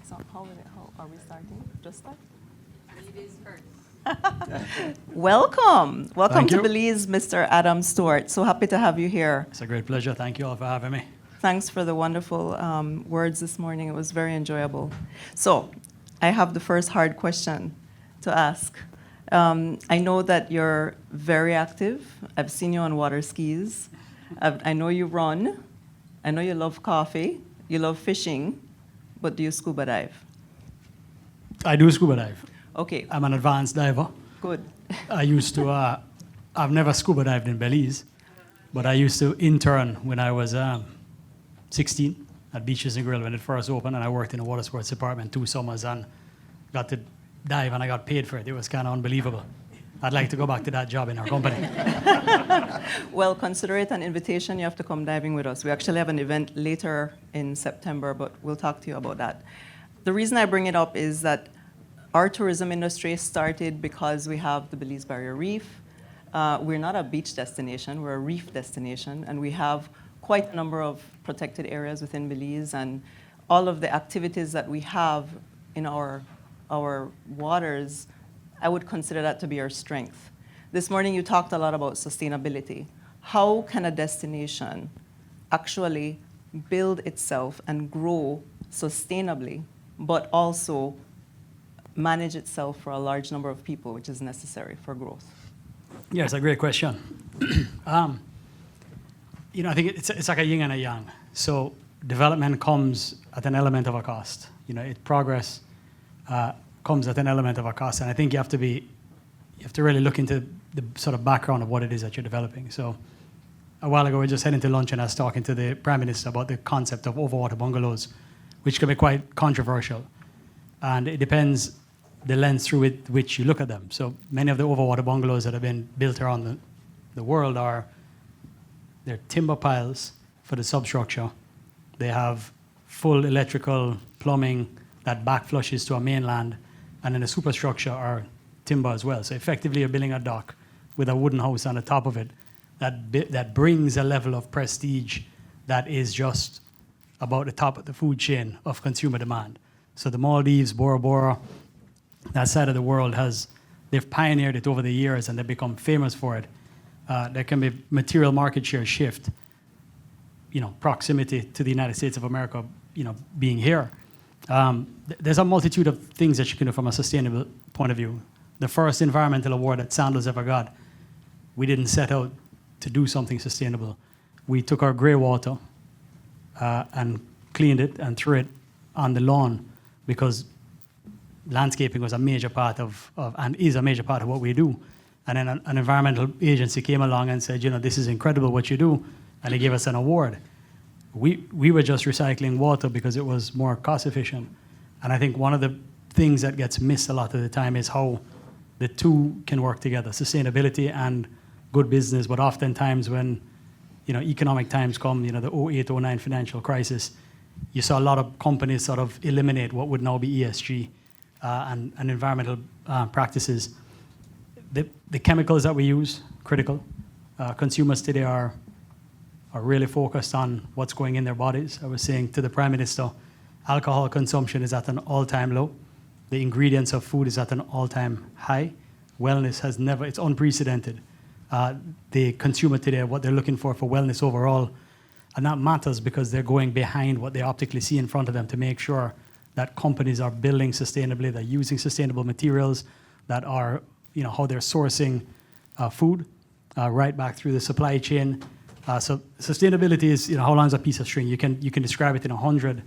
So how are we starting? Just start? Belize first. Welcome Thank to you. Belize, Mr. Adam Stewart. So happy to have you here. It's a great pleasure. Thank you all for having me. Thanks for the wonderful words this morning. It was very enjoyable. So I have the first hard question to ask. I know that you're very active. I've seen you on water skis. I know you run. I know you love coffee. You love fishing. But do you scuba dive? I do scuba dive. Okay, I'm an advanced diver. good. I used to, I've never scuba dived in Belize, but I used to intern when I was 16 at Beaches and Grill when it first opened, and I worked in the water sports department 2 summers and got to dive, and I got paid for it. It was kind of unbelievable. I'd like to go back to that job in our company. Well, consider it an invitation. You have to come diving with us. We actually have an event later in September, but we'll talk to you about that. The reason I bring it up is that our tourism industry started because we have the Belize Barrier Reef. We're not a beach destination, we're a reef destination, and we have quite a number of protected areas within Belize, and all of the activities that we have in our waters, I would consider that to be our strength. This morning you talked a lot about sustainability. How can a destination actually build itself and grow sustainably, but also manage itself for a large number of people, which is necessary for growth? Yeah, it's a great question. I think it's like a yin and a yang. So development comes at an element of a cost. Progress comes at an element of a cost, and I think you have to really look into the sort of background of what it is that you're developing. So a while ago, we just heading to lunch, and I was talking to the Prime Minister about the concept of overwater bungalows, which can be quite controversial, and it depends the lens through which you look at them. So many of the overwater bungalows that have been built around the world they're timber piles for the substructure. They have full electrical plumbing that back flushes to a mainland, and then the superstructure are timber as well. So effectively, you're building a dock with a wooden house on the top of it that brings a level of prestige that is just about the top of the food chain of consumer demand. So the Maldives, Bora Bora, that side of the world they've pioneered it over the years, and they've become famous for it. There can be material market share shift, proximity to the United States of America, being here. There's a multitude of things that you can do from a sustainable point of view. The first environmental award that Sandals ever got, we didn't set out to do something sustainable. We took our grey water and cleaned it and threw it on the lawn, because landscaping was a major part of and is a major part of what we do. And then an environmental agency came along and said, this is incredible what you do, and they gave us an award. We were just recycling water because it was more cost efficient. And I think one of the things that gets missed a lot of the time is how the two can work together, sustainability and good business. But oftentimes when economic times come, the 08, 09 financial crisis, you saw a lot of companies sort of eliminate what would now be ESG and environmental practices. The chemicals that we use, critical. Consumers today are really focused on what's going in their bodies. I was saying to the Prime Minister, alcohol consumption is at an all-time low. The ingredients of food is at an all-time high. Wellness it's unprecedented. The consumer today, what they're looking for wellness overall, and that matters because they're going behind what they optically see in front of them to make sure that companies are building sustainably, they're using sustainable materials, that are, how they're sourcing food right back through the supply chain. So sustainability is, how long is a piece of string? You can describe it in 100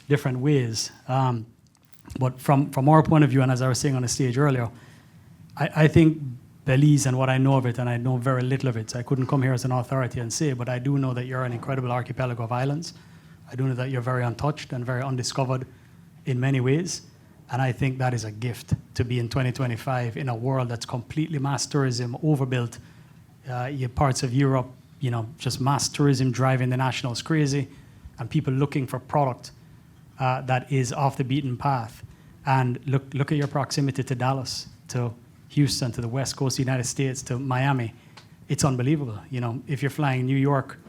different ways. But from our point of view, and as I was saying on the stage earlier, I think Belize, and what I know of it, and I know very little of it, so I couldn't come here as an authority and say, but I do know that you're an incredible archipelago of islands. I do know that you're very untouched and very undiscovered in many ways. And I think that is a gift to be in 2025 in a world that's completely mass tourism, overbuilt. You have parts of Europe, just mass tourism driving the nationals crazy, and people looking for product that is off the beaten path. And look at your proximity to Dallas, to Houston, to the West Coast of the United States, to Miami. It's unbelievable. If you're flying New York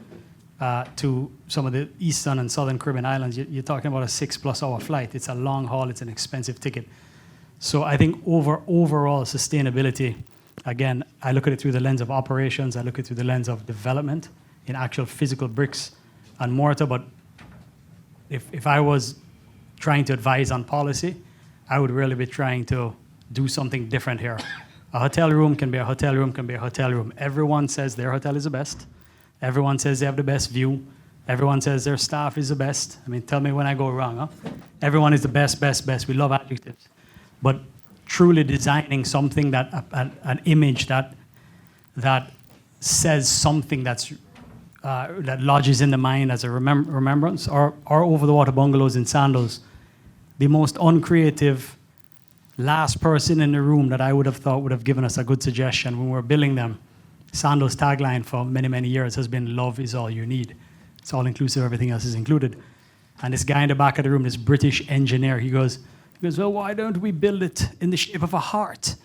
to some of the eastern and southern Caribbean islands, you're talking about a 6+ hour flight. It's a long haul, it's an expensive ticket. So I think overall sustainability, again, I look at it through the lens of operations, I look at it through the lens of development in actual physical bricks and mortar. But if I was trying to advise on policy, I would really be trying to do something different here. A hotel room can be a hotel room, can be a hotel room. Everyone says their hotel is the best. Everyone says they have the best view. Everyone says their staff is the best. I mean, tell me when I go wrong, huh? Everyone is the best, best, best. We love adjectives. But truly designing something that, an image that says something that's, that lodges in the mind as a remembrance, or over-the-water bungalows in Sandals, the most uncreative last person in the room that I would have thought would have given us a good suggestion when we were building them. Sandals' tagline for many, many years has been, "Love is all you need." It's all inclusive, everything else is included. And this guy in the back of the room, this British engineer, he goes, well, why don't we build it in the shape of a heart?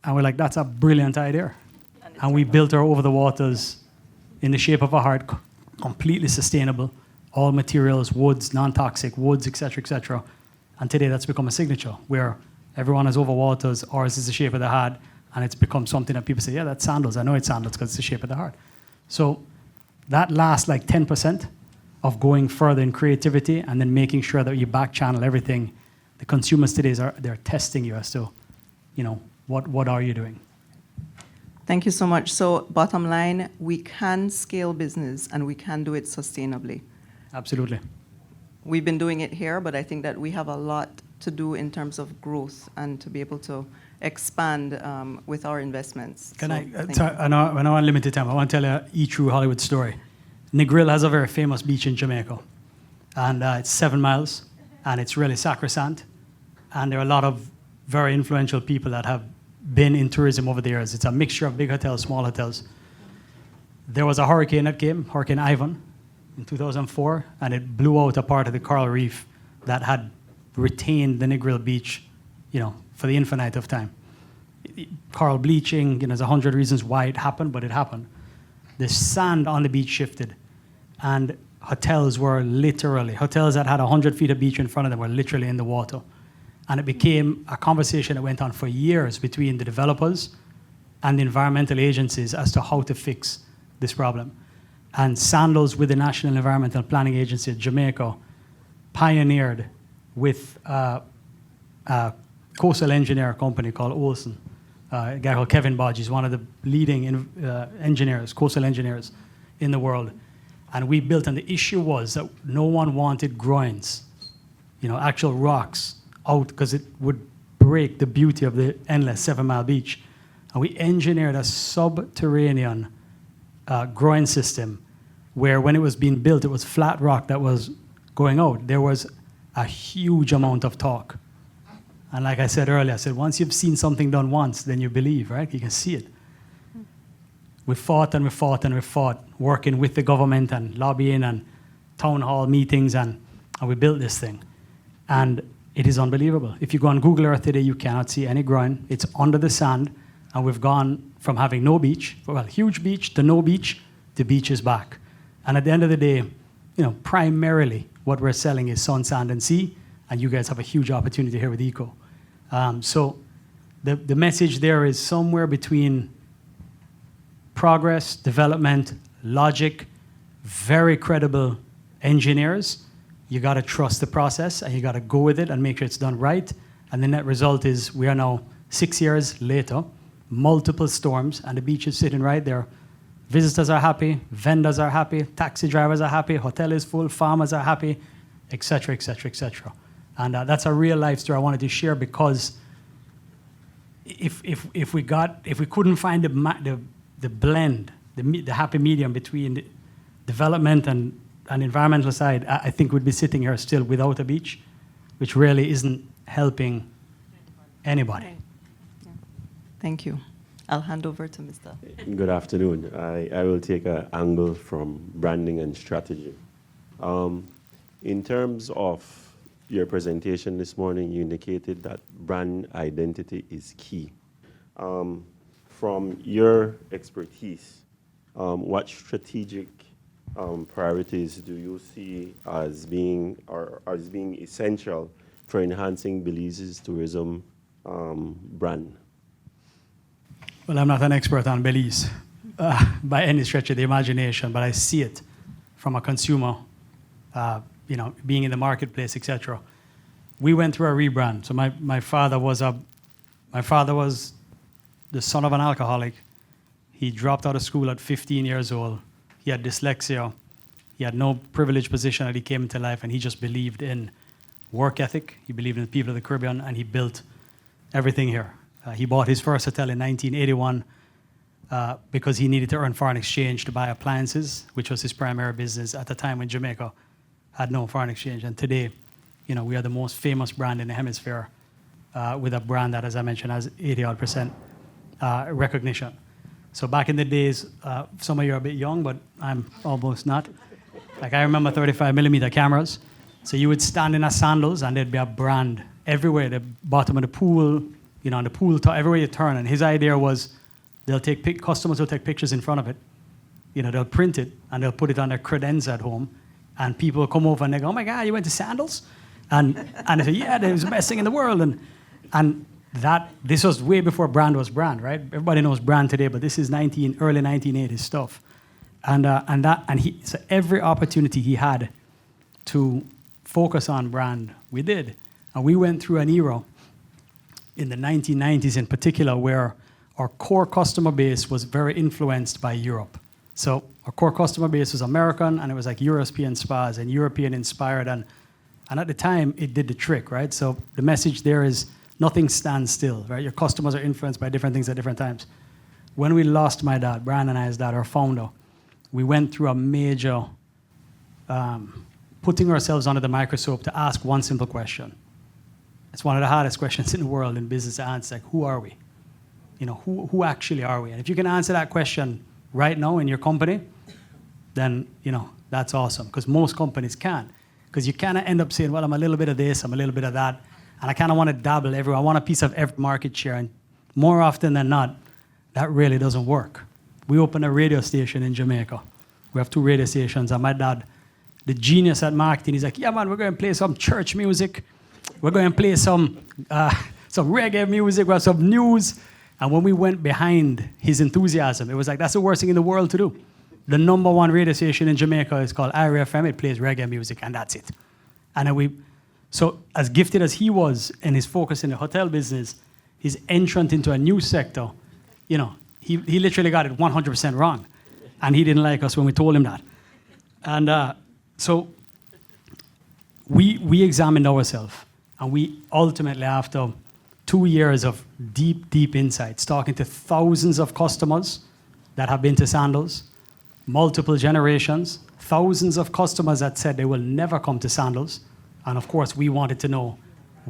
And we're like, that's a brilliant idea. And we built our over the waters in the shape of a heart, completely sustainable, all materials, woods, non-toxic, woods, et cetera, and today that's become a signature where everyone has over waters, ours is the shape of the heart, and it's become something that people say, yeah, that's Sandals. I know it's Sandals because it's the shape of the heart. So that last like 10% of going further in creativity and then making sure that you back channel everything. The consumers today they're testing you as to, what are you doing? Thank you so much. So bottom line, we can scale business and we can do it sustainably. Absolutely. We've been doing it here, but I think that we have a lot to do in terms of growth and to be able to expand with our investments. I know I'm limited time. I want to tell you a true Hollywood story. Negril has a very famous beach in Jamaica, and it's 7 miles, and it's really sacrosanct. And there are a lot of very influential people that have been in tourism over the years. It's a mixture of big hotels, small hotels. There was a hurricane that came, Hurricane Ivan, in 2004, and it blew out a part of the coral reef that had retained the Negril beach, for the infinite of time. Coral bleaching, there's 100 reasons why it happened, but it happened. The sand on the beach shifted, and hotels that had 100 feet of beach in front of them were literally in the water. And it became a conversation that went on for years between the developers and the environmental agencies as to how to fix this problem. And Sandals, with the National Environmental Planning Agency of Jamaica, pioneered with a coastal engineer company called Olson, a guy called Kevin Bodge. He's one of the leading coastal engineers in the world. And we built, and the issue was that no one wanted groins, actual rocks out, because it would break the beauty of the endless 7 Mile beach. And we engineered a subterranean groin system where when it was being built, it was flat rock that was going out. There was a huge amount of talk. And like I said earlier, once you've seen something done once, then you believe, right? You can see it. We fought and we fought and we fought, working with the government and lobbying and town hall meetings, and we built this thing. And it is unbelievable. If you go on Google Earth today, you cannot see any groin. It's under the sand, and we've gone from having no beach, huge beach, to no beach. The beach is back. And at the end of the day, primarily what we're selling is sun, sand, and sea, and you guys have a huge opportunity here with Eco. So the message there is somewhere between progress, development, logic, very credible engineers. You got to trust the process, and you got to go with it and make sure it's done right. And the net result is we are now 6 years later, multiple storms, and the beach is sitting right there. Visitors are happy, vendors are happy, taxi drivers are happy, hotel is full, farmers are happy, et cetera, et cetera, et cetera. And that's a real life story I wanted to share, because if we couldn't find the blend, the happy medium between the development and environmental side, I think we'd be sitting here still without a beach, which really isn't helping anybody. Yeah. Thank you. I'll hand over to Mr. Good afternoon. I will take an angle from branding and strategy. In terms of your presentation this morning, you indicated that brand identity is key. From your expertise, what strategic priorities do you see as being essential for enhancing Belize's tourism brand? Well, I'm not an expert on Belize by any stretch of the imagination, but I see it from a consumer, being in the marketplace, etc. We went through a rebrand. So my father was the son of an alcoholic. He dropped out of school at 15 years old. He had dyslexia. He had no privileged position that he came into life, and he just believed in work ethic. He believed in the people of the Caribbean, and he built everything here. He bought his first hotel in 1981 because he needed to earn foreign exchange to buy appliances, which was his primary business at the time when Jamaica had no foreign exchange. And today, we are the most famous brand in the hemisphere with a brand that, as I mentioned, has 80% recognition. So back in the days, some of you are a bit young, but I'm almost not. Like I remember 35mm cameras. So you would stand in a Sandals and there'd be a brand everywhere, the bottom of the pool, on the pool top, everywhere you turn. And his idea was customers will take pictures in front of it. They'll print it and they'll put it on their credenza at home. And people will come over and they go, oh my God, you went to Sandals? And they say, yeah, that was the best thing in the world. And this was way before brand was brand, right? Everybody knows brand today, but this is early 1980s stuff. So every opportunity he had to focus on brand, we did. And we went through an era in the 1990s in particular where our core customer base was very influenced by Europe. So our core customer base was American, and it was like European spas and European inspired. And at the time, it did the trick, right? So the message there is nothing stands still, right? Your customers are influenced by different things at different times. When we lost my dad, Brian and I's dad, our founder, we went through a major putting ourselves under the microscope to ask one simple question. It's one of the hardest questions in the world in business to answer, like, who are we? Who actually are we? And if you can answer that question right now in your company, then, that's awesome, because most companies can't. Because you kind of end up saying, well, I'm a little bit of this, I'm a little bit of that, and I kind of want to dabble everywhere. I want a piece of every market share, and more often than not, that really doesn't work. We opened a radio station in Jamaica. We have 2 radio stations, and my dad, the genius at marketing, he's like, yeah, man, we're going to play some church music. We're going to play some reggae music, we have some news. And when we went behind his enthusiasm, it was like, that's the worst thing in the world to do. The #1 radio station in Jamaica is called IRA FM. It plays reggae music, and that's it. And then so as gifted as he was in his focus in the hotel business, his entrance into a new sector, he literally got it 100% wrong. And he didn't like us when we told him that. And so we examined ourselves. And we ultimately, after 2 years of deep, deep insights, talking to thousands of customers that have been to Sandals, multiple generations, thousands of customers that said they will never come to Sandals. And of course, we wanted to know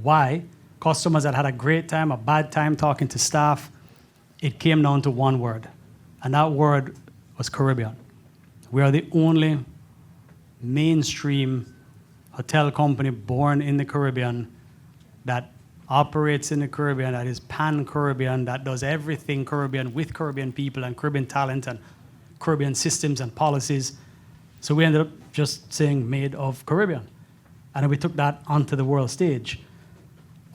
why. Customers that had a great time, a bad time talking to staff. It came down to one word. And that word was Caribbean. We are the only mainstream hotel company born in the Caribbean that operates in the Caribbean, that is pan-Caribbean, that does everything Caribbean with Caribbean people and Caribbean talent and Caribbean systems and policies. So we ended up just saying made of Caribbean. And then we took that onto the world stage.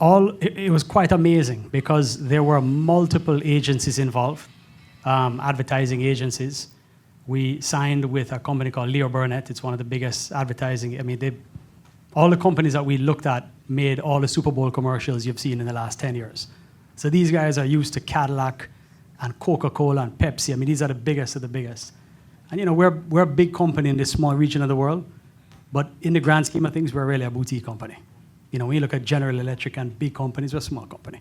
It was quite amazing because there were multiple agencies involved, advertising agencies. We signed with a company called Leo Burnett. It's one of the biggest advertising. All the companies that we looked at made all the Super Bowl commercials you've seen in the last 10 years. So these guys are used to Cadillac and Coca-Cola and Pepsi. These are the biggest of the biggest. And we're a big company in this small region of the world, but in the grand scheme of things, we're really a boutique company. When you look at General Electric and big companies, we're a small company.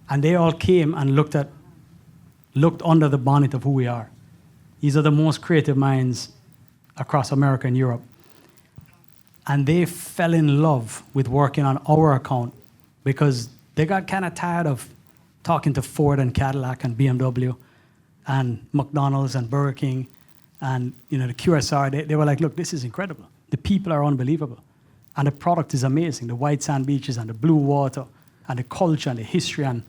And they all came and looked under the bonnet of who we are. These are the most creative minds across America and Europe. And they fell in love with working on our account because they got kind of tired of talking to Ford and Cadillac and BMW and McDonald's and Burger King and the QSR. They were like, look, this is incredible. The people are unbelievable. And the product is amazing. The white sand beaches and the blue water and the culture and the history. And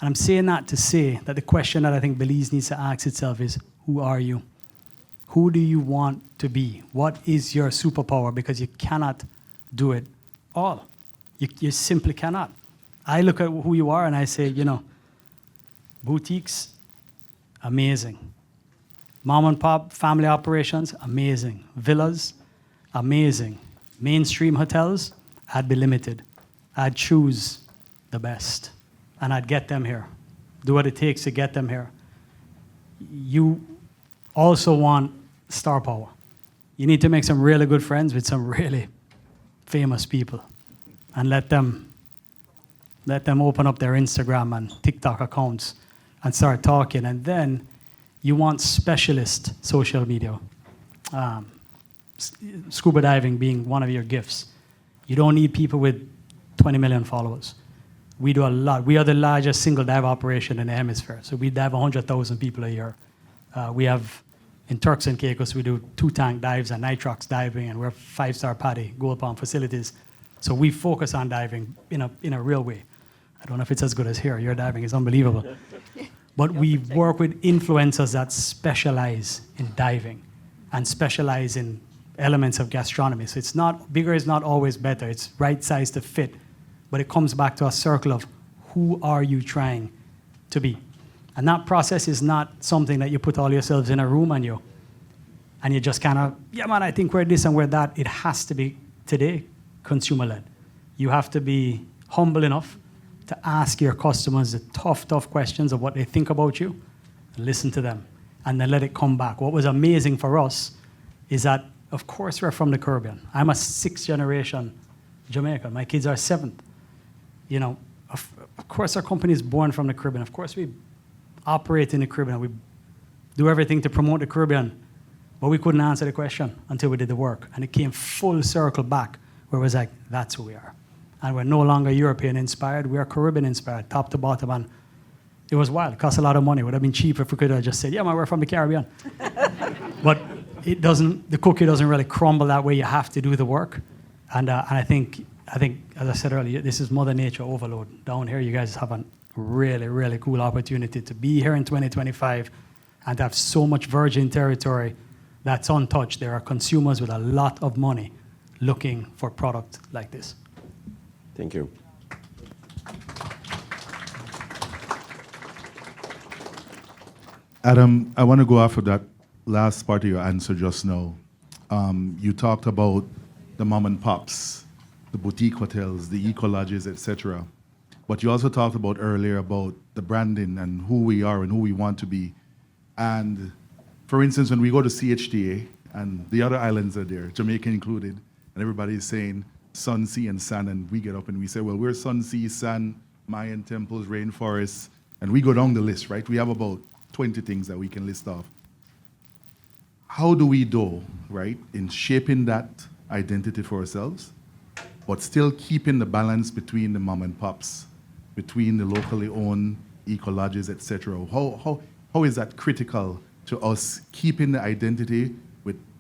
I'm saying that to say that the question that I think Belize needs to ask itself is, who are you? Who do you want to be? What is your superpower? Because you cannot do it all. You simply cannot. I look at who you are and I say, boutiques, amazing. Mom and pop, family operations, amazing. Villas, amazing. Mainstream hotels, I'd be limited. I'd choose the best. And I'd get them here. Do what it takes to get them here. You also want star power. You need to make some really good friends with some really famous people and let them open up their Instagram and TikTok accounts and start talking. And then you want specialist social media. Scuba diving being one of your gifts. You don't need people with 20 million followers. We do a lot. We are the largest single dive operation in the hemisphere. So we dive 100,000 people a year. We have, in Turks and Caicos, we do 2-tank dives and nitrox diving, and we're 5-star PADI, Gold Palm facilities. So we focus on diving in a real way. I don't know if it's as good as here. Your diving is unbelievable. But we work with influencers that specialize in diving and specialize in elements of gastronomy. So it's not, bigger is not always better. It's right size to fit. But it comes back to a circle of who are you trying to be? And that process is not something that you put all yourselves in a room and you just kind of, yeah, man, I think we're this and we're that. It has to be, today, consumer-led. You have to be humble enough to ask your customers the tough questions of what they think about you, and listen to them, and then let it come back. What was amazing for us is that, of course, we're from the Caribbean. I'm a 6th-generation Jamaican. My kids are 7th. Of course, our company is born from the Caribbean. Of course, we operate in the Caribbean. We do everything to promote the Caribbean, but we couldn't answer the question until we did the work. And it came full circle back, where it was like, that's who we are. And we're no longer European-inspired. We are Caribbean-inspired, top to bottom. And it was wild. It cost a lot of money. It would have been cheap if we could have just said, yeah, man, we're from the Caribbean. But the cookie doesn't really crumble that way. You have to do the work. And I think, as I said earlier, this is Mother Nature overload. Down here, you guys have a really, really cool opportunity to be here in 2025 and to have so much virgin territory that's untouched. There are consumers with a lot of money looking for product like this. Thank you. Adam, I want to go off of that last part of your answer just now. You talked about the mom and pops, the boutique hotels, the eco lodges, etc. But you also talked about earlier about the branding and who we are and who we want to be. And for instance, when we go to CHTA and the other islands are there, Jamaica included, and everybody is saying sun, sea, and sand, and we get up and we say, well, we're sun, sea, sand, Mayan temples, rainforests, and we go down the list, right? We have about 20 things that we can list off. How do we do, right, in shaping that identity for ourselves, but still keeping the balance between the mom and pops, between the locally owned eco lodges, etc.? How is that critical to us keeping the identity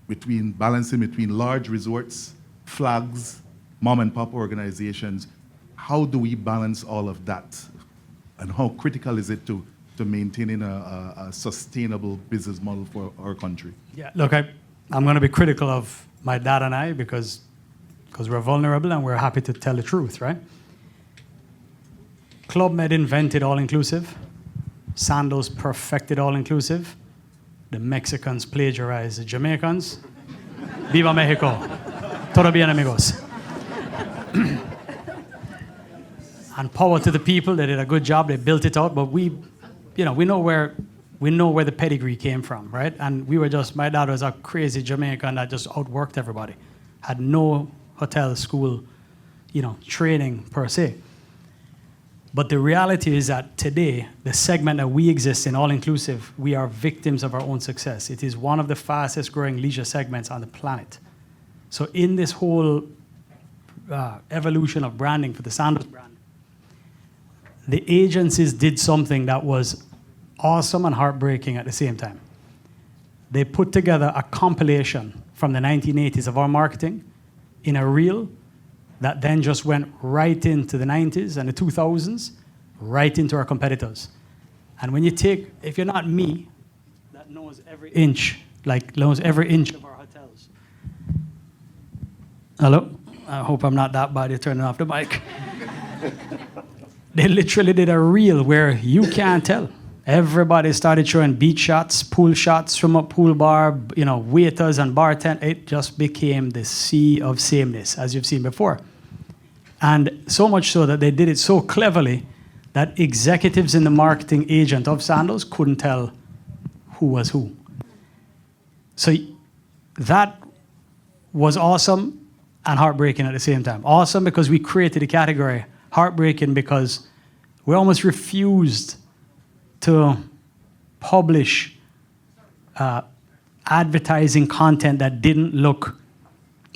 between balancing between large resorts, flags, mom and pop organizations? How do we balance all of that? And how critical is it to maintaining a sustainable business model for our country? Yeah, look, I'm going to be critical of my dad and I because we're vulnerable and we're happy to tell the truth, right? Club Med invented all-inclusive. Sandals perfected all-inclusive. The Mexicans plagiarized the Jamaicans. Viva Mexico. Todo bien, amigos. And power to the people. They did a good job. They built it out. But we know where the pedigree came from, right? And my dad was a crazy Jamaican that just outworked everybody. Had no hotel, school, training per se. But the reality is that today, the segment that we exist in, all-inclusive, we are victims of our own success. It is one of the fastest growing leisure segments on the planet. So in this whole evolution of branding for the Sandals brand, the agencies did something that was awesome and heartbreaking at the same time. They put together a compilation from the 1980s of our marketing in a reel that then just went right into the 90s and the 2000s, right into our competitors. And when if you're not me, that knows every inch like almost every inch of our hotels. Hello? I hope I'm not that bad. You're turning off the mic. They literally did a reel where you can't tell. Everybody started showing beach shots, pool shots from a pool bar, waiters and bartenders. It just became the sea of sameness, as you've seen before. And so much so that they did it so cleverly that executives in the marketing agent of Sandals couldn't tell who was who. So that was awesome and heartbreaking at the same time. Awesome because we created a category. Heartbreaking because we almost refused to publish advertising content that didn't look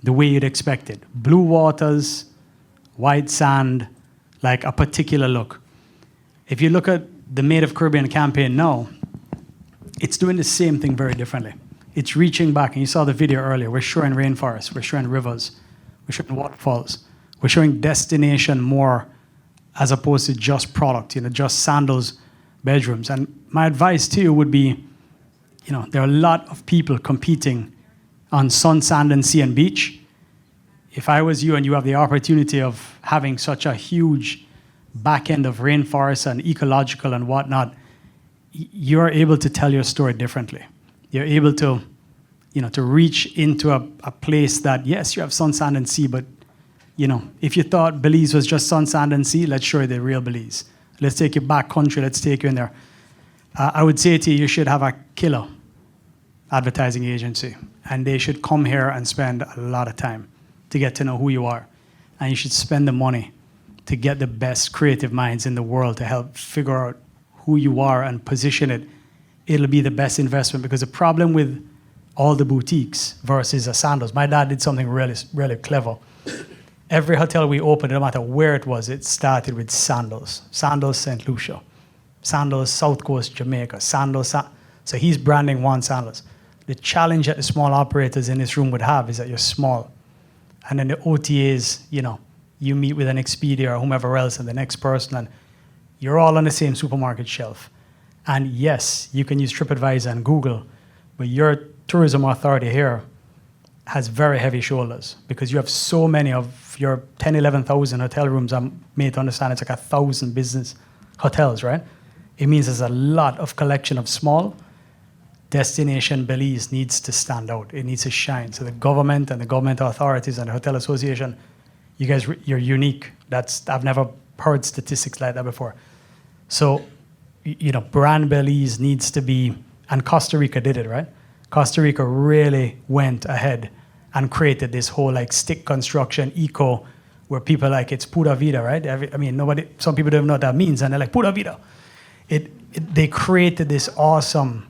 the way you'd expected. Blue waters, white sand, like a particular look. If you look at the Made of Caribbean campaign now, it's doing the same thing very differently. It's reaching back, and you saw the video earlier. We're showing rainforests, we're showing rivers, we're showing waterfalls, we're showing destination more as opposed to just product, just Sandals bedrooms. And my advice to you would be, there are a lot of people competing on sun, sand, and sea and beach. If I was you and you have the opportunity of having such a huge back end of rainforests and ecological and whatnot, you're able to tell your story differently. You're able to, to reach into a place that, yes, you have sun, sand, and sea, but, if you thought Belize was just sun, sand, and sea, let's show you the real Belize. Let's take you back country. Let's take you in there. I would say to you, you should have a killer advertising agency, and they should come here and spend a lot of time to get to know who you are. And you should spend the money to get the best creative minds in the world to help figure out who you are and position it. It'll be the best investment, because the problem with all the boutiques versus a Sandals, my dad did something really, really clever. Every hotel we opened, no matter where it was, it started with Sandals. Sandals St. Lucia. Sandals South Coast Jamaica. Sandals. So he's branding one Sandals. The challenge that the small operators in this room would have is that you're small. And then the OTAs, you meet with an Expedia or whomever else and the next person, and you're all on the same supermarket shelf. And yes, you can use TripAdvisor and Google, but your tourism authority here has very heavy shoulders, because you have so many of your 10, 11,000 hotel rooms. I'm made to understand it's like 1,000 business hotels, right? It means there's a lot of collection of small. Destination Belize needs to stand out. It needs to shine. So the government and the government authorities and the Hotel Association, you guys, you're unique. I've never heard statistics like that before. So, brand Belize needs to be, and Costa Rica did it, right? Costa Rica really went ahead and created this whole stick construction eco, where people it's pura vida, right? Some people don't even know what that means, and they're like, pura vida. They created this awesome,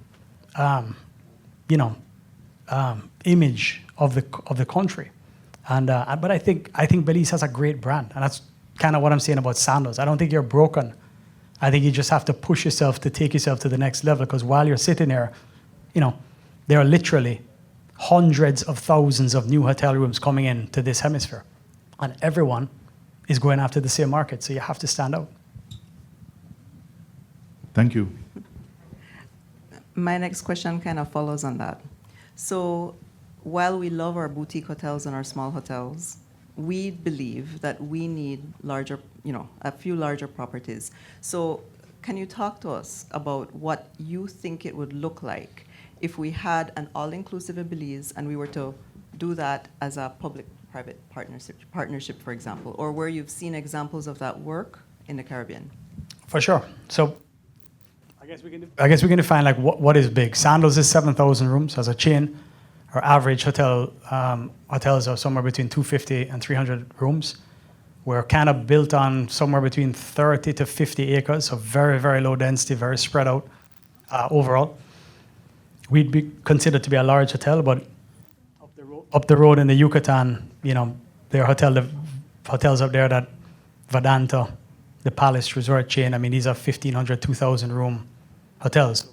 image of the country, but I think Belize has a great brand, and that's kind of what I'm saying about Sandals. I don't think you're broken. I think you just have to push yourself to take yourself to the next level, because while you're sitting there, there are literally hundreds of thousands of new hotel rooms coming into this hemisphere, and everyone is going after the same market, so you have to stand out. Thank you. My next question kind of follows on that. So while we love our boutique hotels and our small hotels, we believe that we need larger, a few larger properties. So can you talk to us about what you think it would look like if we had an all-inclusive in Belize and we were to do that as a public-private partnership, for example, or where you've seen examples of that work in the Caribbean? For sure. So I guess we can define what is big. Sandals is 7,000 rooms as a chain. Our average hotels are somewhere between 250 and 300 rooms. We're kind of built on somewhere between 30 to 50 acres, so very, very low density, very spread out overall. We'd be considered to be a large hotel, but up the road in the Yucatan, there are hotels up there that Vedanta, the Palace Resort chain, these are 1,500, 2,000 room hotels.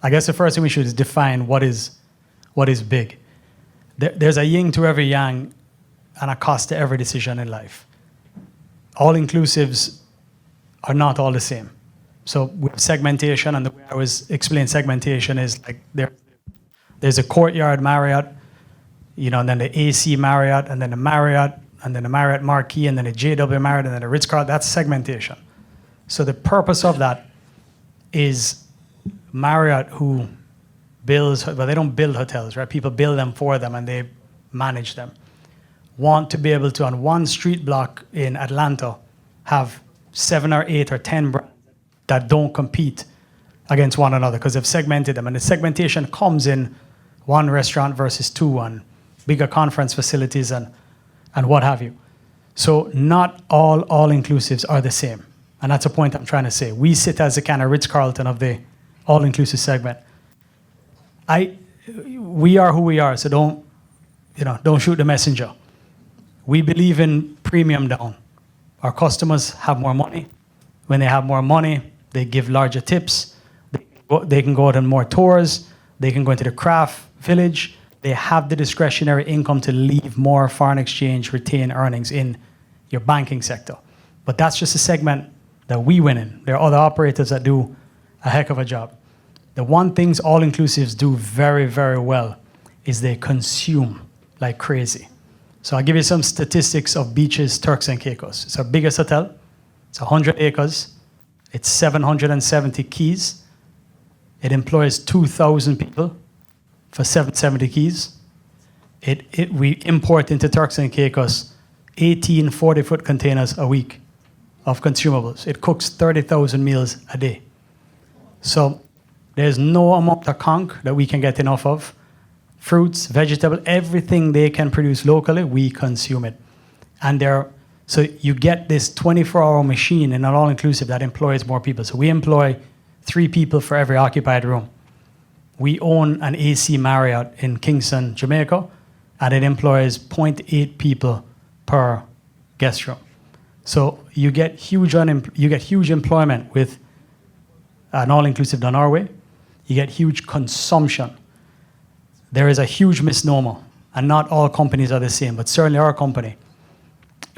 I guess the first thing we should is define what is big. There's a yin to every yang and a cost to every decision in life. All-inclusives are not all the same. So with segmentation, and the way I was explaining segmentation is there's There's a Courtyard Marriott, and then the AC Marriott, and then the Marriott, and then the Marriott Marquis, and then the JW Marriott, and then the Ritz-Carlton. That's segmentation. So the purpose of that is Marriott, who builds, they don't build hotels, right? People build them for them, and they manage them. Want to be able to, on one street block in Atlanta, have 7 or 8 or 10 brands that don't compete against one another because they've segmented them. And the segmentation comes in one restaurant versus 2 on bigger conference facilities and what have you. So not all all-inclusives are the same. And that's a point I'm trying to say. We sit as a kind of Ritz-Carlton of the all-inclusive segment. We are who we are, so don't shoot the messenger. We believe in premium down. Our customers have more money. When they have more money, they give larger tips. They can go out on more tours. They can go into the craft village. They have the discretionary income to leave more foreign exchange, retain earnings in your banking sector. But that's just a segment that we win in. There are other operators that do a heck of a job. The one things all-inclusives do very, very well is they consume like crazy. So I'll give you some statistics of Beaches, Turks and Caicos. It's our biggest hotel. It's 100 acres. It's 770 keys. It employs 2,000 people for 770 keys. We import into Turks and Caicos 18 40-foot containers a week of consumables. It cooks 30,000 meals a day. So there's no amount of conch that we can get enough of. Fruits, vegetables, everything they can produce locally, we consume it. And so you get this 24-hour machine in an all-inclusive that employs more people. So we employ 3 people for every occupied room. We own an AC Marriott in Kingston, Jamaica, and it employs 0.8 people per guest room. So you get huge employment with an all-inclusive done our way. You get huge consumption. There is a huge misnomer, and not all companies are the same, but certainly our company.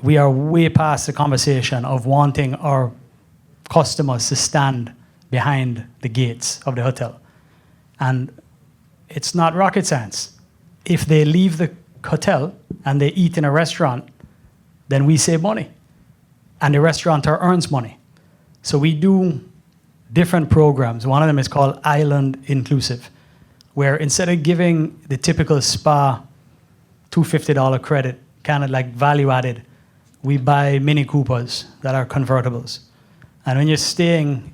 We are way past the conversation of wanting our customers to stand behind the gates of the hotel. And it's not rocket science. If they leave the hotel and they eat in a restaurant, then we save money. And the restaurateur earns money. So we do different programs. One of them is called Island Inclusive, where instead of giving the typical spa $250 credit, kind of like value added, we buy Mini Coopers that are convertibles. And when you're staying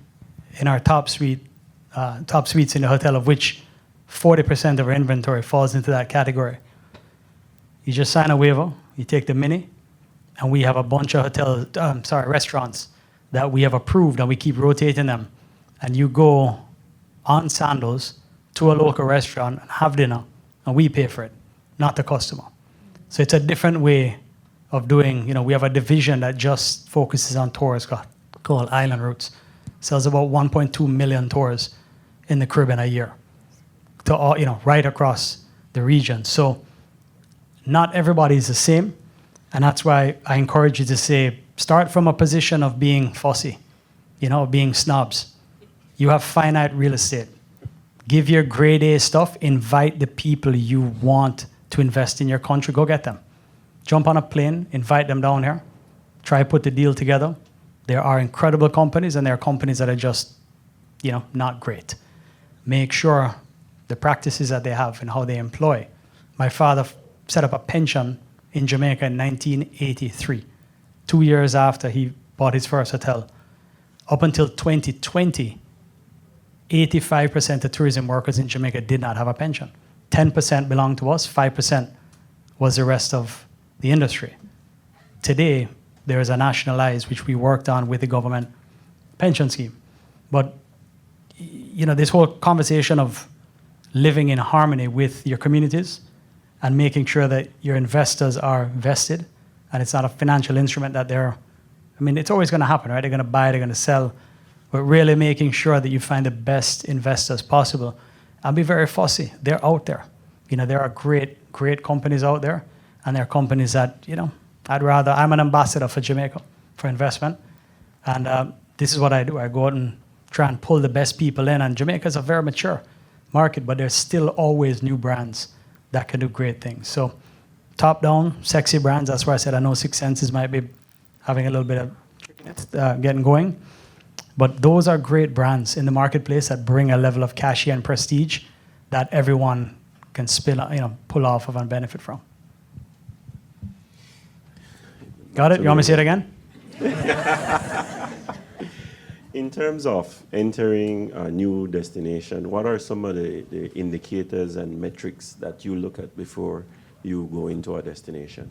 in our top suites in the hotel, of which 40% of our inventory falls into that category, you just sign a waiver, you take the Mini, and we have a bunch of restaurants that we have approved, and we keep rotating them. And you go on Sandals to a local restaurant and have dinner, and we pay for it, not the customer. So it's a different way of doing, we have a division that just focuses on tours called Island Routes. Sells about 1.2 million tours in the Caribbean a year, to all, right across the region. So not everybody is the same, and that's why I encourage you to say, start from a position of being fussy, being snobs. You have finite real estate. Give your grade A stuff. Invite the people you want to invest in your country. Go get them. Jump on a plane. Invite them down here. Try to put the deal together. There are incredible companies, and there are companies that are just, not great. Make sure the practices that they have and how they employ. My father set up a pension in Jamaica in 1983, 2 years after he bought his first hotel. Up until 2020, 85% of tourism workers in Jamaica did not have a pension. 10% belonged to us, 5% was the rest of the industry. Today, there is a nationalized, which we worked on with the government, pension scheme. But, this whole conversation of living in harmony with your communities and making sure that your investors are vested, and it's not a financial instrument that it's always going to happen, right? They're going to buy, they're going to sell. But really making sure that you find the best investors possible and be very fussy. They're out there. There are great, great companies out there, and there are companies that, I'm an ambassador for Jamaica for investment. And this is what I do. I go out and try and pull the best people in. And Jamaicans are very mature. market, but there's still always new brands that can do great things. So top down, sexy brands, that's where I said I know Six Senses might be having a little bit of getting going. But those are great brands in the marketplace that bring a level of cachet and prestige that everyone can pull off of and benefit from. Got it? You want me to say it again? In terms of entering a new destination, what are some of the indicators and metrics that you look at before you go into a destination?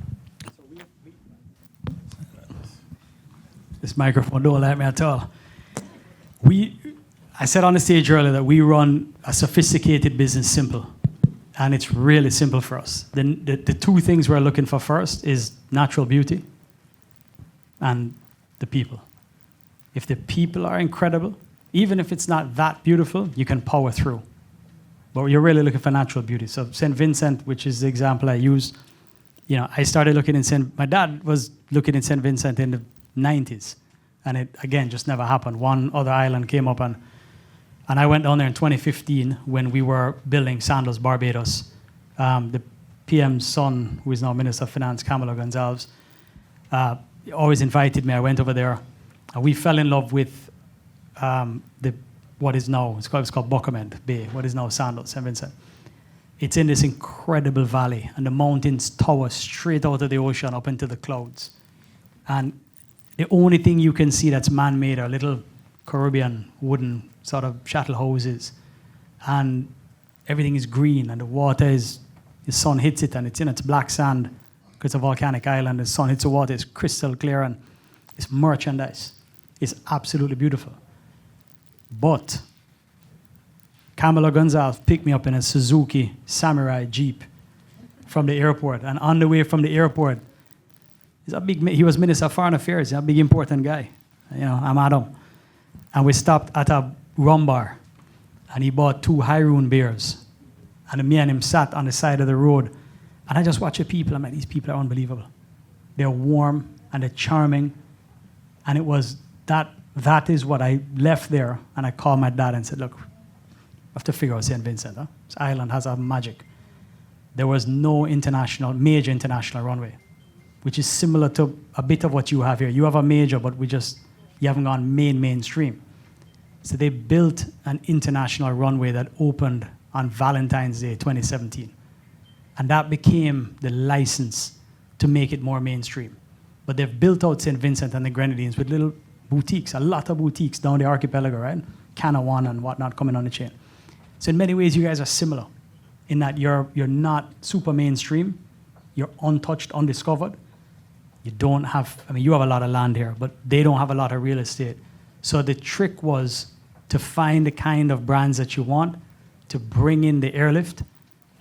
This microphone don't like me at all. I said on the stage earlier that we run a sophisticated business simple, and it's really simple for us. The two things we're looking for first is natural beauty and the people. If the people are incredible, even if it's not that beautiful, you can power through. But you're really looking for natural beauty. So St. Vincent, which is the example I use, I started looking my dad was looking in St. Vincent in the 90s. And it, again, just never happened. One other island came up, and I went down there in 2015 when we were building Sandals, Barbados. The PM's son, who is now Minister of Finance, Camilo Gonzalez, always invited me. I went over there. We fell in love with what is now, it's called Bocamed Bay, what is now Sandals, St. Vincent. It's in this incredible valley, and the mountains tower straight out of the ocean up into the clouds. And the only thing you can see that's man-made are little Caribbean wooden sort of shuttle houses. And everything is green, and the water the sun hits it, and it's black sand because it's a volcanic island. The sun hits the water, it's crystal clear, and it's merchandise. It's absolutely beautiful. But Camilo Gonzalez picked me up in a Suzuki Samurai Jeep from the airport. And on the way from the airport, he was Minister of Foreign Affairs. He's a big, important guy. I'm Adam. And we stopped at a rum bar, and he bought 2 Hyroon beers. And me and him sat on the side of the road, and I just watched the people. I'm like, these people are unbelievable. They're warm, and they're charming. And it was that is what I left there, and I called my dad and said, look, we have to figure out St. Vincent. This island has a magic. There was no major international runway, which is similar to a bit of what you have here. You have a major, but you haven't gone mainstream. So they built an international runway that opened on Valentine's Day 2017. And that became the license to make it more mainstream. But they've built out St. Vincent and the Grenadines with little boutiques, a lot of boutiques down the archipelago, right? Canawan and whatnot coming on the chain. So in many ways, you guys are similar in that you're not super mainstream, you're untouched, undiscovered. You don't have, you have a lot of land here, but they don't have a lot of real estate. So the trick was to find the kind of brands that you want, to bring in the airlift.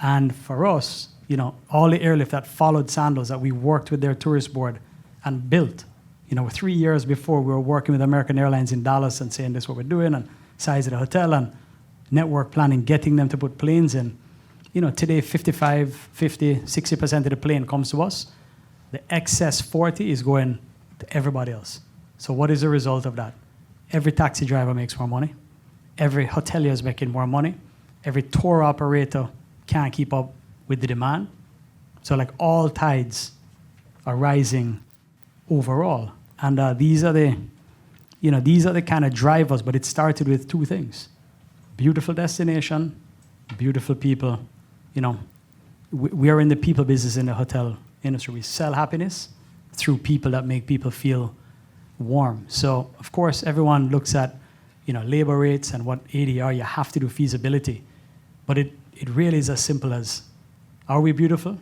And for us, all the airlift that followed Sandals, that we worked with their tourist board and built. 3 years before, we were working with American Airlines in Dallas and saying this is what we're doing, and size of the hotel, and network planning, getting them to put planes in. Today, 55, 50, 60% of the plane comes to us. The excess 40 is going to everybody else. So what is the result of that? Every taxi driver makes more money. Every hotelier is making more money. Every tour operator can't keep up with the demand. So all tides are rising overall. And these are the kind of drivers, but it started with 2 things. Beautiful destination, beautiful people. We are in the people business in the hotel industry. We sell happiness through people that make people feel warm. So, of course, everyone looks at, labor rates and what ADR, you have to do feasibility. But it really is as simple as, are we beautiful?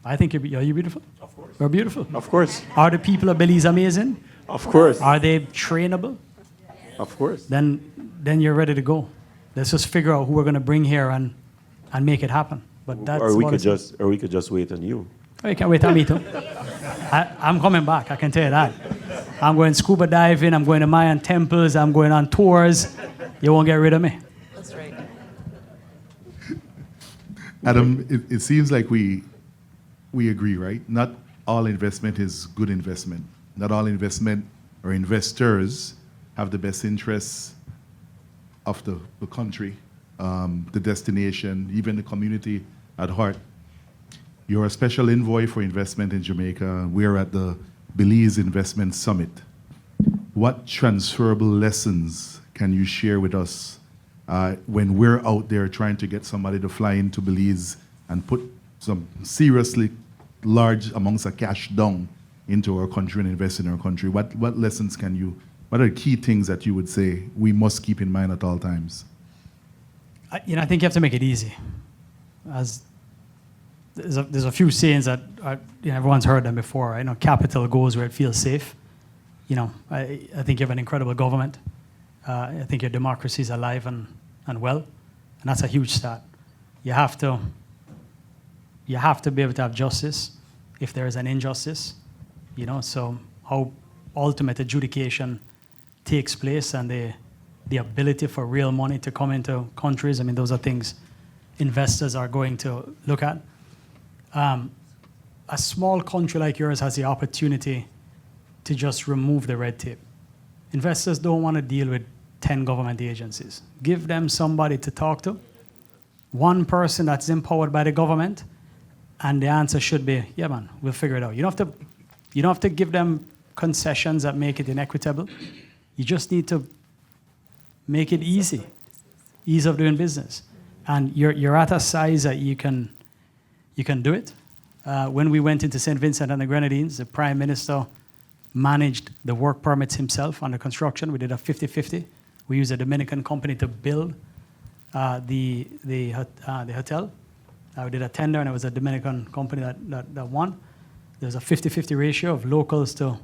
I think are you beautiful? Of course. We're beautiful. Of course. Are the people of Belize amazing? Of course. Are they trainable? Of course. Then you're ready to go. Let's just figure out who we're going to bring here and make it happen. But that's or we could just wait on you. Oh, you can't wait on me too. I'm coming back, I can tell you that. I'm going scuba diving, I'm going to Mayan temples, I'm going on tours. You won't get rid of me. That's right. Adam, it seems like we agree, right? Not all investment is good investment. Not all investment or investors have the best interests of the country the destination, even the community at heart. You're a special envoy for investment in Jamaica. We're at the Belize Investment Summit. What transferable lessons can you share with us when we're out there trying to get somebody to fly into Belize and put some seriously large amounts of cash down into our country and invest in our country? What lessons can you, what are the key things that you would say we must keep in mind at all times? I think you have to make it easy. As there's a few sayings that everyone's heard them before. Capital goes where it feels safe. I think you have an incredible government. I think your democracy is alive and well, and that's a huge start. You have to be able to have justice if there is an injustice. So how ultimate adjudication takes place and the ability for real money to come into countries. Those are things investors are going to look at. A small country like yours has the opportunity to just remove the red tape. Investors don't want to deal with 10 government agencies. Give them somebody to talk to, one person that's empowered by the government, and the answer should be, yeah, man, we'll figure it out. You don't have to give them concessions that make it inequitable. You just need to make it easy, ease of doing business. And you're at a size that you can do it. When we went into St. Vincent and the Grenadines, the Prime Minister managed the work permits himself on the construction. We did a 50-50. We used a Dominican company to build the hotel. We did a tender, and it was a Dominican company that won. There's a 50-50 ratio of locals to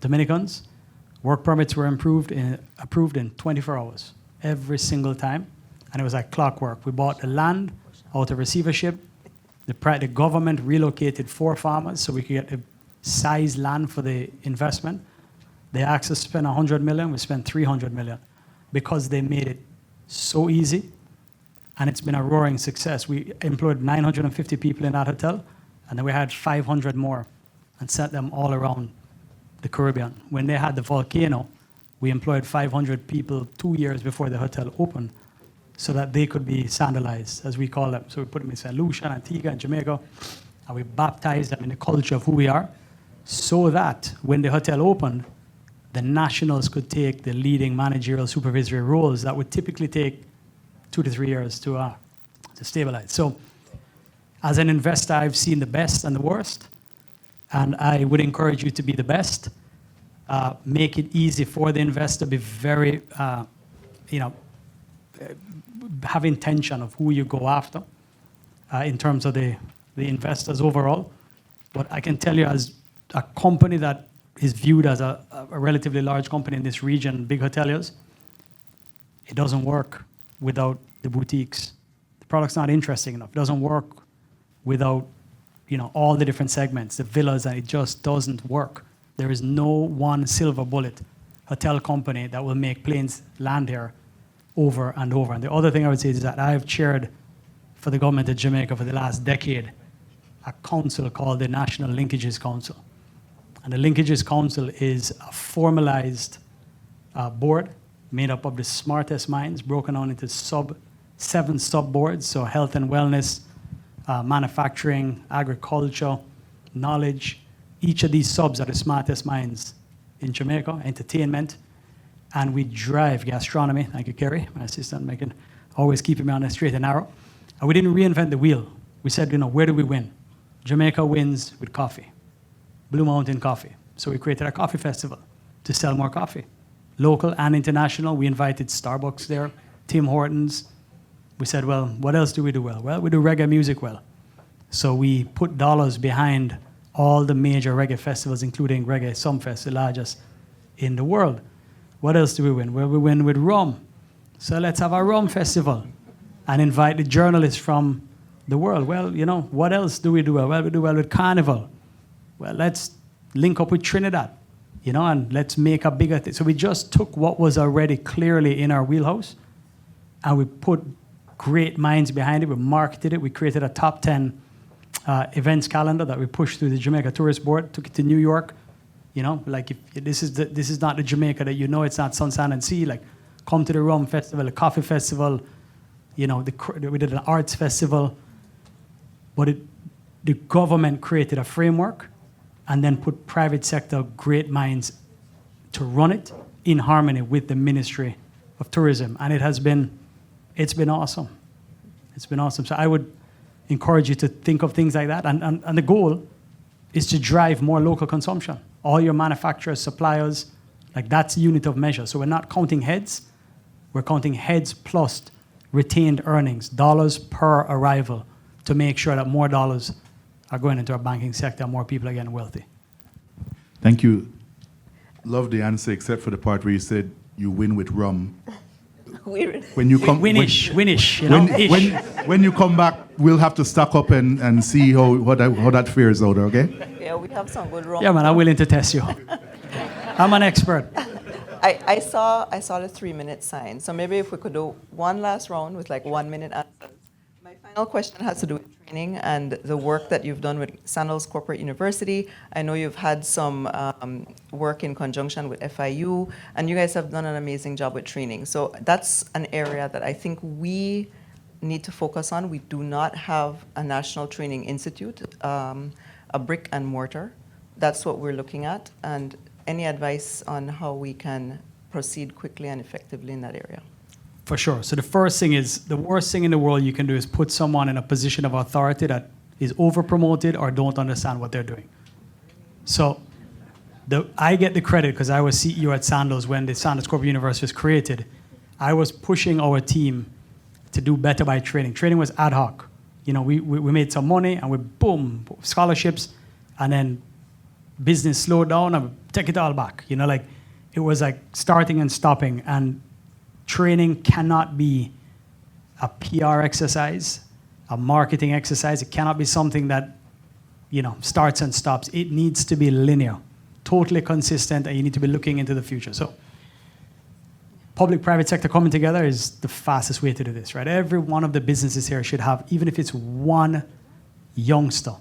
Dominicans. Work permits were approved in 24 hours, every single time, and it was like clockwork. We bought the land out of receivership. The government relocated 4 farmers so we could get the size land for the investment. They asked us to spend $100 million. We spent $300 million because they made it so easy, and it's been a roaring success. We employed 950 people in that hotel, and then we had 500 more and sent them all around the Caribbean. When they had the volcano, we employed 500 people 2 years before the hotel opened so that they could be sandalized, as we call them. So we put them in St. Lucia, Antigua, and Jamaica, and we baptized them in the culture of who we are, so that when the hotel opened, the nationals could take the leading managerial supervisory roles that would typically take 2 to 3 years to stabilize. So as an investor, I've seen the best and the worst, and I would encourage you to be the best. Make it easy for the investor. Be very, have intention of who you go after in terms of the investors overall. But I can tell you, as a company that is viewed as a relatively large company in this region, big hoteliers, it doesn't work without the boutiques. The product's not interesting enough. It doesn't work without all the different segments, the villas, and it just doesn't work. There is no one silver bullet hotel company that will make planes land here over and over. And the other thing I would say is that I've chaired for the government of Jamaica for the last decade a council called the National Linkages Council. And the Linkages Council is a formalized board made up of the smartest minds, broken down into 7 sub-boards, so health and wellness, manufacturing, agriculture, knowledge. Each of these subs are the smartest minds in Jamaica, entertainment, and we drive gastronomy. Thank you, Kerry, my assistant, always keeping me on the straight and narrow. And we didn't reinvent the wheel. We said, where do we win? Jamaica wins with coffee, Blue Mountain Coffee. So we created a coffee festival to sell more coffee. Local and international, we invited Starbucks there, Tim Hortons. We said, well, what else do we do well? Well, we do reggae music well. So we put dollars behind all the major reggae festivals, including Reggae Sumfest, the largest in the world. What else do we win? Well, we win with rum. So let's have a rum festival and invite the journalists from the world. Well, what else do we do well? Well, we do well with Carnival. Well, let's link up with Trinidad, and let's make a bigger thing. So we just took what was already clearly in our wheelhouse, and we put great minds behind it. We marketed it. We created a top 10 events calendar that we pushed through the Jamaica Tourist Board, took it to New York. If this is not the Jamaica that it's not Sun, Sand, and Sea. Like, come to the Rum Festival, the Coffee Festival, You know, we did an arts festival, but the government created a framework and then put private sector great minds to run it in harmony with the Ministry of Tourism. And it's been awesome. It's been awesome. So I would encourage you to think of things like that. And the goal is to drive more local consumption. All your manufacturers, suppliers, like that's a unit of measure. So we're not counting heads, we're counting heads plus retained earnings, dollars per arrival, to make sure that more dollars are going into our banking sector and more people are getting wealthy. Thank you. Love the answer, except for the part where you said you win with rum. When you come, Winish, you know, when you come back, we'll have to stock up and see how that fares out, okay? Yeah, we have some good rum. Yeah, man, I'm willing to test you. I'm an expert. I saw the 3-minute sign. So maybe if we could do one last round with like 1 minute answers. My final question has to do with training and the work that you've done with Sandals Corporate University. I know you've had some work in conjunction with FIU, and you guys have done an amazing job with training. So that's an area that I think we need to focus on. We do not have a national training institute, a brick and mortar. That's what we're looking at. And any advice on how we can proceed quickly and effectively in that area? For sure. So the first thing is, the worst thing in the world you can do is put someone in a position of authority that is over-promoted or don't understand what they're doing. So I get the credit because I was CEO at Sandals when the Sandals Corporate University was created. I was pushing our team to do better by training. Training was ad hoc. You know, we made some money and we boom, scholarships, and then business slowed down and we take it all back. You know, like it was like starting and stopping, and training cannot be a PR exercise, a marketing exercise. It cannot be something that, you know, starts and stops. It needs to be linear, totally consistent, and you need to be looking into the future. So public-private sector coming together is the fastest way to do this, right? Every one of the businesses here should have, even if it's one youngster,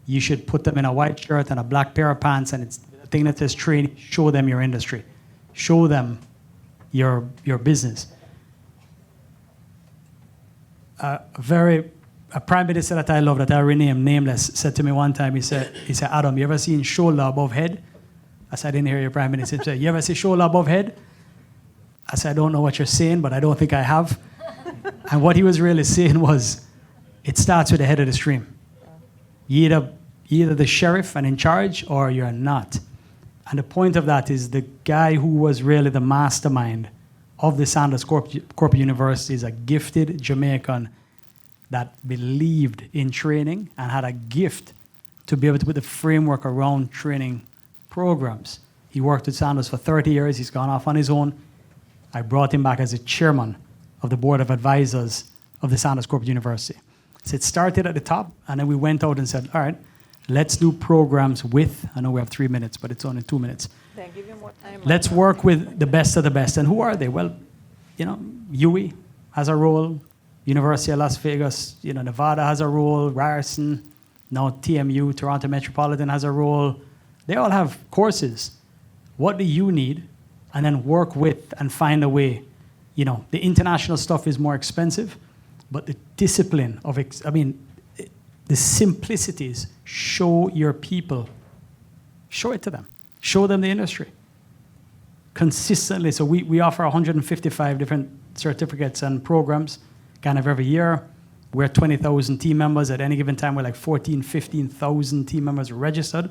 you should put them in a white shirt and a black pair of pants, and it's the thing that says training. Show them your industry. Show them your business. A prime minister that I love, that I renamed Nameless, said to me one time, he said, Adam, you ever seen shoulder above head? I said, I didn't hear your prime minister. He said, you ever see shoulder above head? I said, I don't know what you're saying, but I don't think I have. And what he was really saying was, it starts with the head of the stream. You're either the sheriff and in charge, or you're not. And the point of that is, the guy who was really the mastermind of the Sandals Corporate University is a gifted Jamaican that believed in training and had a gift to be able to put the framework around training programs. He worked with Sandals for 30 years. He's gone off on his own. I brought him back as a chairman of the board of advisors of the Sandals Corporate University. So it started at the top, and then we went out and said, all right, let's do programs with, I know we have 3 minutes, but it's only 2 minutes. Then give you more time. Let's work with the best of the best. And who are they? Well, you know, UWI has a role, University of Las Vegas, you know, Nevada has a role, Ryerson, now TMU, Toronto Metropolitan has a role. They all have courses. What do you need? And then work with and find a way. You know, the international stuff is more expensive, but the discipline of, the simplicities, show your people, show it to them, show them the industry consistently. So we offer 155 different certificates and programs kind of every year. We're 20,000 team members. At any given time, we're like 15,000 team members registered.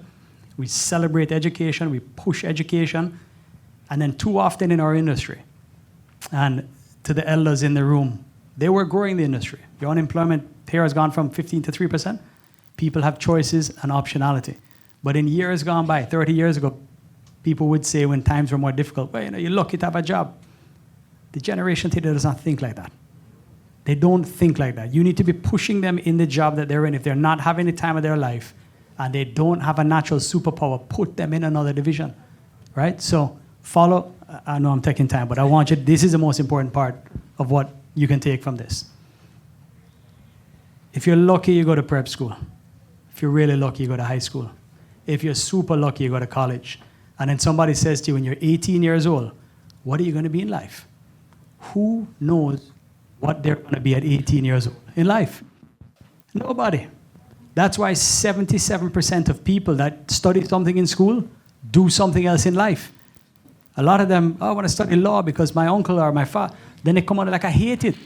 We celebrate education, we push education, and then too often in our industry, and to the elders in the room, they were growing the industry. The unemployment here has gone from 15 to 3%. People have choices and optionality. But in years gone by, 30 years ago, people would say when times were more difficult, well, you know, you're lucky to have a job. The generation today does not think like that. They don't think like that. You need to be pushing them in the job that they're in. If they're not having the time of their life and they don't have a natural superpower, put them in another division, right? So follow, I know I'm taking time, but I want you, this is the most important part of what you can take from this. If you're lucky, you go to prep school. If you're really lucky, you go to high school. If you're super lucky, you go to college. And then somebody says to you when you're 18 years old, what are you going to be in life? Who knows what they're going to be at 18 years old in life? Nobody. That's why 77% of people that study something in school do something else in life. A lot of them, oh, I want to study law because my uncle or my father. Then they come out like, I hate it.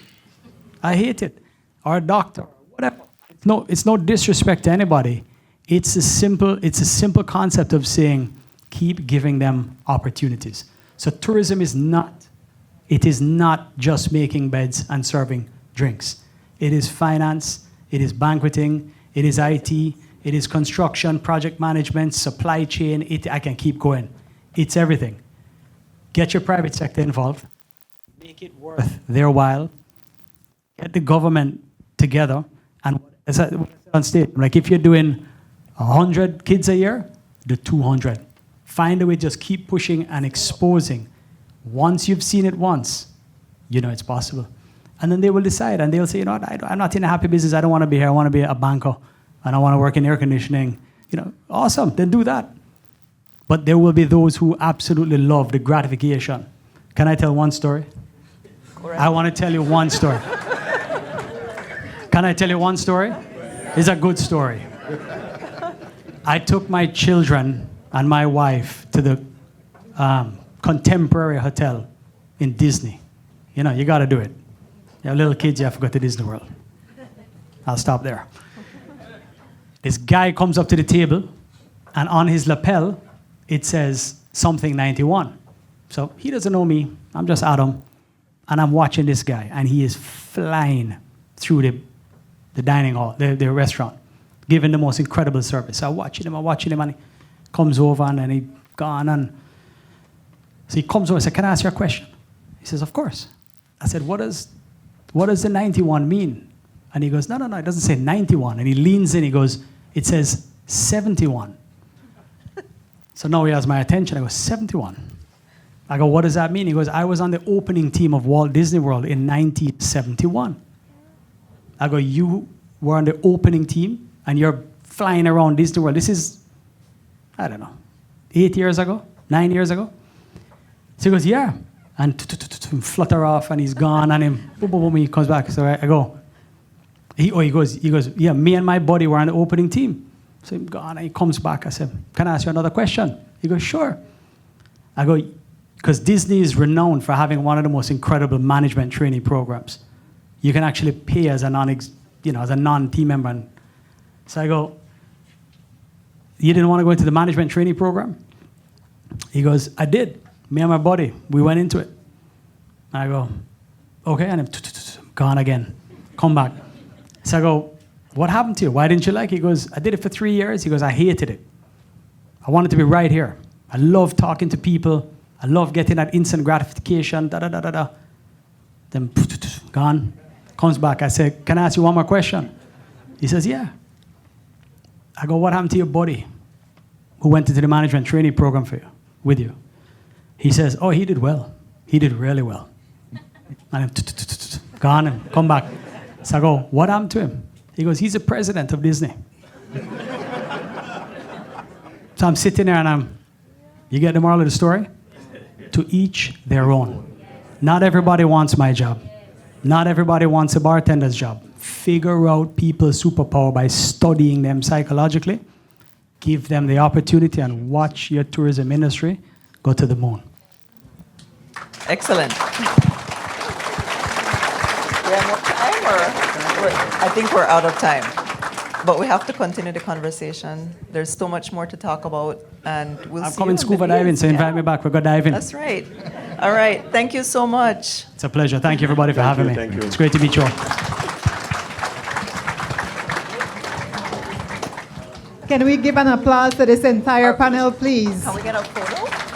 I hate it. Or a doctor, whatever. No, it's no disrespect to anybody. It's a simple concept of saying, keep giving them opportunities. So tourism is not just making beds and serving drinks. It is finance, it is banqueting, it is IT, it is construction, project management, supply chain, I can keep going. It's everything. Get your private sector involved, make it worth their while, get the government together, and as I said on stage, like if you're doing 100 kids a year, do 200. Find a way, just keep pushing and exposing. Once you've seen it once, you know it's possible. And then they will decide, and they'll say, you know what, I'm not in a happy business, I don't want to be here, I want to be a banker, and I want to work in air conditioning. You know, awesome, then do that. But there will be those who absolutely love the gratification. Can I tell one story? Correct. I want to tell you one story. Can I tell you one story? It's a good story. I took my children and my wife to the Contemporary Hotel in Disney. You know, you got to do it. You have little kids, you have to go to Disney World. I'll stop there. This guy comes up to the table, and on his lapel, it says something 91. So he doesn't know me. I'm just Adam. And I'm watching this guy, and he is flying through the dining hall, the restaurant, giving the most incredible service. I'm watching him, and he comes over, and then he gone. And so he comes over and says, can I ask you a question? He says, of course. I said, what does the 91 mean? And he goes, no, it doesn't say 91. And he leans in, he goes, it says 71. So now he has my attention. I go, 71. I go, what does that mean? He goes, I was on the opening team of Walt Disney World in 1971. I go, you were on the opening team and you're flying around Disney World. This is, I don't know, 8 years ago, 9 years ago. So he goes, yeah. And flutter off and he's gone and him, boom, boom, boom, he comes back. So I go, he goes, yeah, me and my buddy were on the opening team. So he's gone and he comes back. I said, can I ask you another question? He goes, sure. I go, because Disney is renowned for having one of the most incredible management training programs. You can actually pay as a non-team member. And so I go, you didn't want to go into the management training program? He goes, I did. Me and my buddy, we went into it. And I go, okay, and I'm gone again. Come back. So I go, what happened to you? Why didn't you like it? He goes, I did it for 3 years. He goes, I hated it. I wanted to be right here. I love talking to people. I love getting that instant gratification, da-da-da-da-da. Then, gone. Comes back. I said, can I ask you one more question? He says, yeah. I go, what happened to your buddy who went into the management training program with you? He says, oh, he did well. He did really well. And I'm gone and come back. So I go, what happened to him? He goes, he's the president of Disney. So I'm sitting there and you get the moral of the story? To each their own. Not everybody wants my job. Not everybody wants a bartender's job. Figure out people's superpower by studying them psychologically. Give them the opportunity and watch your tourism industry go to the moon. Excellent. We have more time, or I think we're out of time. But we have to continue the conversation. There's so much more to talk about, and we'll I'm see coming you scuba in the diving, so field. invite me back. We're going to dive in. That's right. All right. Thank you so much. It's a pleasure. Thank you, everybody, for having me. Thank you. It's great to meet you all. Can we give an applause to this entire panel, please? Can we get a photo?